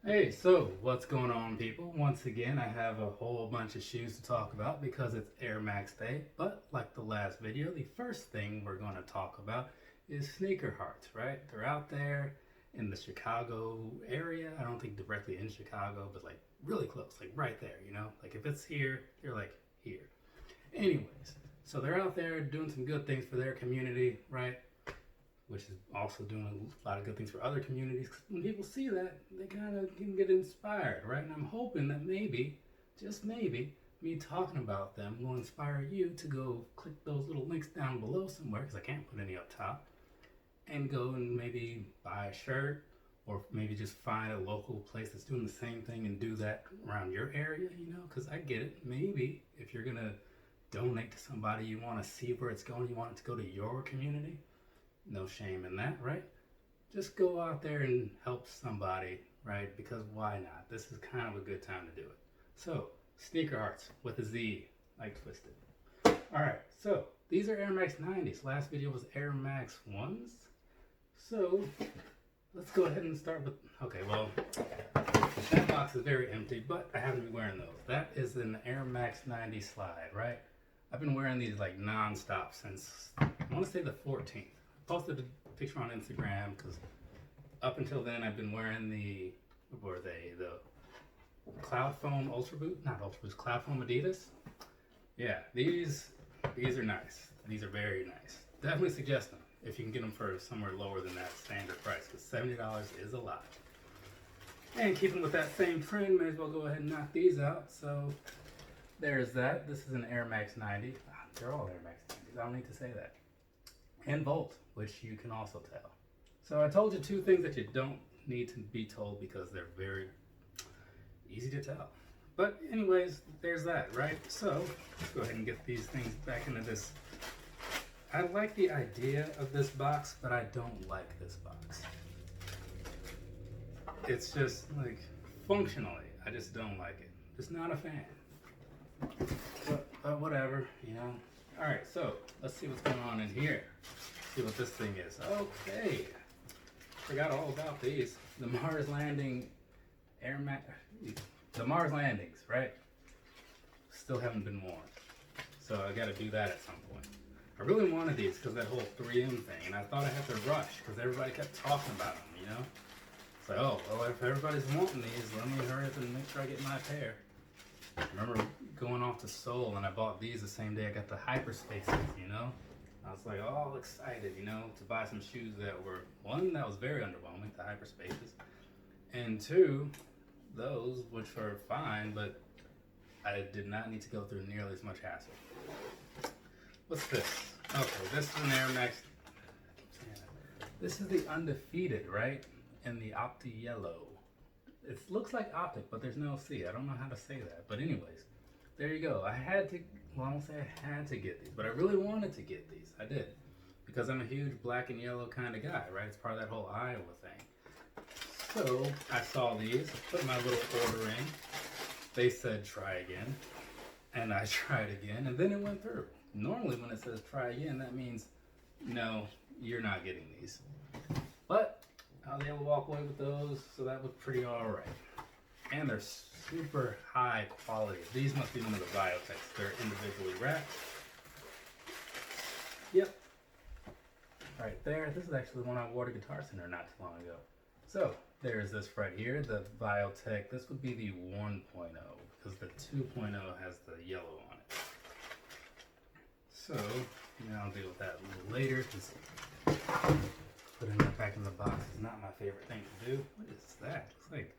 Hey, so what's going on, people? Once again, I have a whole bunch of shoes to talk about because it's Air Max Day. But like the last video, the first thing we're going to talk about is sneaker hearts, right? They're out there in the Chicago area. I don't think directly in Chicago, but like really close, like right there, you know? Like if it's here, they're like here. Anyways, so they're out there doing some good things for their community, right? Which is also doing a lot of good things for other communities. 'Cause when people see that, they kind of can get inspired, right? And I'm hoping that maybe, just maybe, me talking about them will inspire you to go click those little links down below somewhere, because I can't put any up top, and go and maybe buy a shirt, or maybe just find a local place that's doing the same thing and do that around your area, you know? Because I get it. Maybe if you're going to donate to somebody, you want to see where it's going, you want it to go to your community. No shame in that, right? Just go out there and help somebody, right? Because why not? This is kind of a good time to do it. So, Sneaker Hearts with a Z, like twisted. Alright, so these are Air Max 90s. Last video was Air Max 1s. So, let's go ahead and start with, okay, well, that box is very empty, but I haven't been wearing those. That is an Air Max 90 slide, right? I've been wearing these like non-stop since, I want to say the 14th. Posted a picture on Instagram because up until then I've been wearing the, what were they, the Cloud Foam Ultra Boot, not Ultra Boots, Cloud Foam Adidas. Yeah, these are nice. These are very nice. Definitely suggest them if you can get them for somewhere lower than that standard price, because $70 is a lot. And keeping with that same trend, may as well go ahead and knock these out. So there's that. This is an Air Max 90. They're all Air Max 90s. I don't need to say that. And Volt, which you can also tell. So I told you two things that you don't need to be told because they're very easy to tell. But anyways, there's that, right? So let's go ahead and get these things back into this. I like the idea of this box, but I don't like this box. It's just like functionally, I just don't like it. Just not a fan. But whatever, you know. All right, so let's see what's going on in here. See what this thing is. Okay, forgot all about these. The Mars Landing Air Max, the Mars Landings, right? Still haven't been worn, so I got to do that at some point. I really wanted these because that whole 3M thing, and I thought I had to rush because everybody kept talking about them, you know. It's like, oh, well, if everybody's wanting these, let me hurry up and make sure I get my pair. I remember going off to Seoul and I bought these the same day I got the Hyperspaces, you know? I was like all excited, you know, to buy some shoes that were, one, that was very underwhelming, the Hyperspaces, and two, those, which were fine, but I did not need to go through nearly as much hassle. What's this? Okay, this is an Air Max, this is the Undefeated, right? And the Opti Yellow. It looks like Optic, but there's no C. I don't know how to say that. But anyways, there you go. I had to, well, I won't say I had to get these, but I really wanted to get these. I did. Because I'm a huge black and yellow kind of guy, right? It's part of that whole Iowa thing. So I saw these, put my little order in. They said try again. And I tried again, and then it went through. Normally when it says try again, that means, no, you're not getting these. But I was able to walk away with those, so that was pretty alright. And they're super high quality. These must be one of the Biotechs. They're individually wrapped. Yep. Right there. This is actually the one I wore to Guitar Center not too long ago. So, there's this right here, the Biotech. This would be the 1.0, because the 2.0 has the yellow on it. So, I'll deal with that a little later, because putting that back in the box is not my favorite thing to do. What is that? Looks like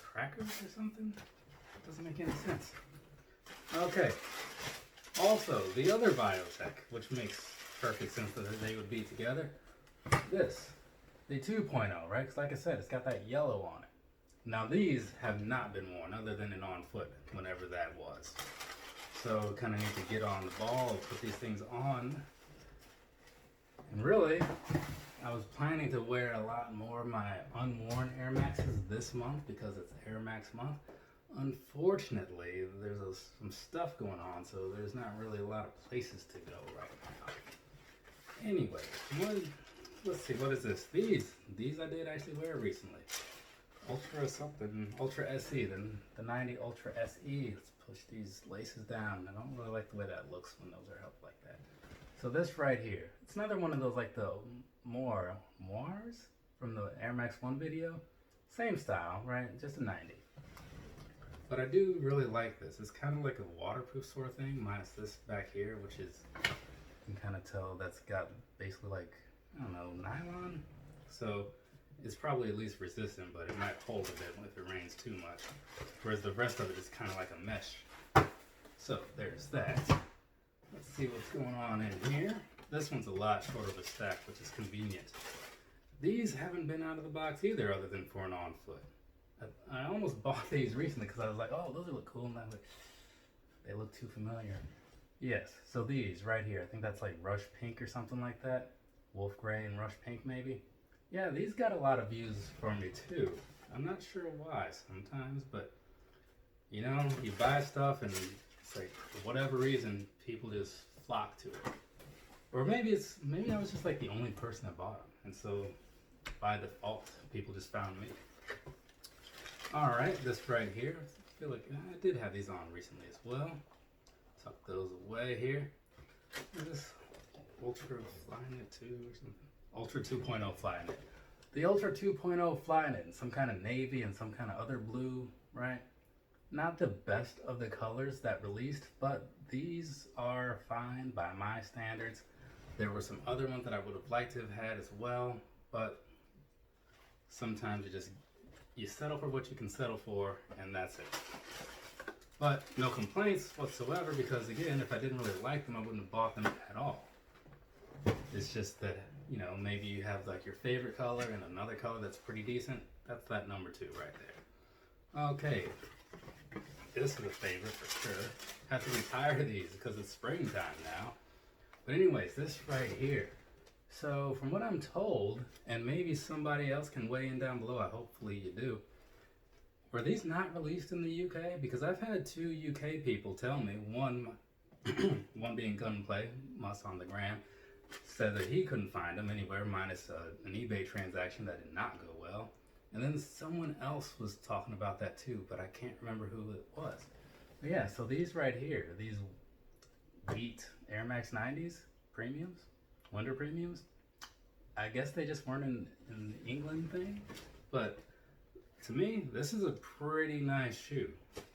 crackers or something? That doesn't make any sense. Okay. Also, the other Biotech, which makes perfect sense that they would be together. This, the 2.0, right? Because like I said, it's got that yellow on it. Now these have not been worn other than in on foot, whenever that was. So kind of need to get on the ball, put these things on. And really, I was planning to wear a lot more of my unworn Air Maxes this month because it's Air Max month. Unfortunately, there's some stuff going on, so there's not really a lot of places to go right now. Anyway, let's see, what is this? These I did actually wear recently. Ultra something, Ultra SE, then the 90 Ultra SE. Let's push these laces down. I don't really like the way that looks when those are held like that. So this right here, it's another one of those like the Moires from the Air Max 1 video. Same style, right? Just a 90. But I do really like this. It's kind of like a waterproof sort of thing, minus this back here, which is, you can kind of tell that's got basically like, I don't know, nylon. So it's probably at least resistant, but it might hold a bit if it rains too much. Whereas the rest of it is kind of like a mesh. So there's that. Let's see what's going on in here. This one's a lot shorter of a stack, which is convenient. These haven't been out of the box either, other than for an on foot. I almost bought these recently because I was like, oh, those look cool, and I was like, they look too familiar. Yes, so these right here, I think that's like Rush Pink or something like that. Wolf Gray and Rush Pink maybe. Yeah, these got a lot of views for me too. I'm not sure why sometimes, but you know, you buy stuff and it's like, for whatever reason, people just flock to it. Or maybe I was just like the only person that bought them, and so by default, people just found me. All right, this right here, I feel like I did have these on recently as well. Tuck those away here. This Ultra Flyknit 2 or something. Ultra 2.0 Flyknit. The Ultra 2.0 Flyknit in some kind of navy and some kind of other blue, right? Not the best of the colors that released, but these are fine by my standards. There were some other ones that I would have liked to have had as well, but sometimes you settle for what you can settle for, and that's it. But no complaints whatsoever, because again, if I didn't really like them, I wouldn't have bought them at all. It's just that, you know, maybe you have like your favorite color and another color that's pretty decent. That's that number 2 right there. Okay, this is a favorite for sure. Have to retire these because it's springtime now. But anyways, this right here. So from what I'm told, and maybe somebody else can weigh in down below, hopefully you do, were these not released in the UK? Because I've had 2 UK people tell me, one being Gunplay, Mus on the gram, said that he couldn't find them anywhere minus an eBay transaction that did not go well. And then someone else was talking about that too, but I can't remember who it was. But yeah, so these right here, these wheat Air Max 90s premiums, winter premiums, I guess they just weren't in the England thing, but to me, this is a pretty nice shoe.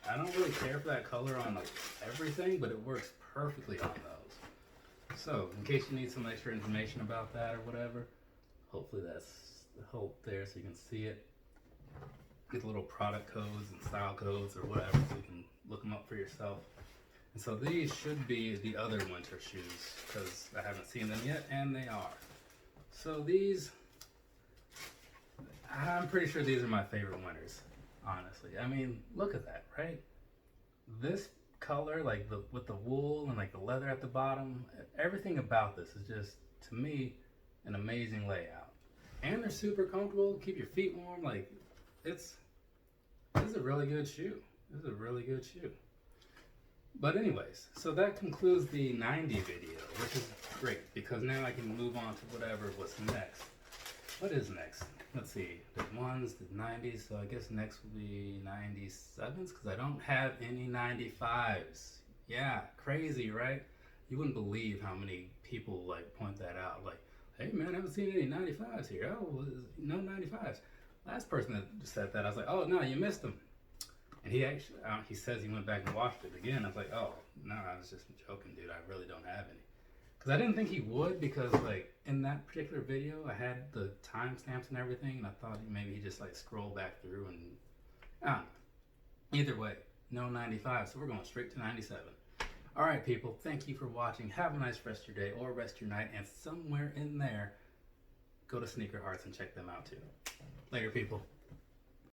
I don't really care for that color on like everything, but it works perfectly on those. So, in case you need some extra information about that or whatever, hopefully that's the hope there so you can see it. Get the little product codes and style codes or whatever so you can look them up for yourself. And so these should be the other winter shoes because I haven't seen them yet, and they are. So these, I'm pretty sure these are my favorite winters, honestly. I mean, look at that, right? This color, like with the wool and like the leather at the bottom, everything about this is just, to me, an amazing layout. And they're super comfortable, keep your feet warm. Like, this is a really good shoe. This is a really good shoe. But anyways, so that concludes the 90 video, which is great because now I can move on to what's next. What is next? Let's see, there's ones, there's 90s, so I guess next will be 97s because I don't have any 95s. Yeah, crazy, right? You wouldn't believe how many people like point that out. Like, hey man, I haven't seen any 95s here. Oh, well, no 95s. Last person that said that, I was like, oh no, you missed them. And he actually, he says he went back and watched it again. I was like, oh, no, I was just joking, dude. I really don't have any. Because I didn't think he would because, like, in that particular video, I had the timestamps and everything, and I thought maybe he just, like, scrolled back through and, I don't know. Either way, no 95, so we're going straight to 97. All right, people, thank you for watching. Have a nice rest of your day or rest of your night, and somewhere in there, go to Sneaker Hearts and check them out, too. Later, people.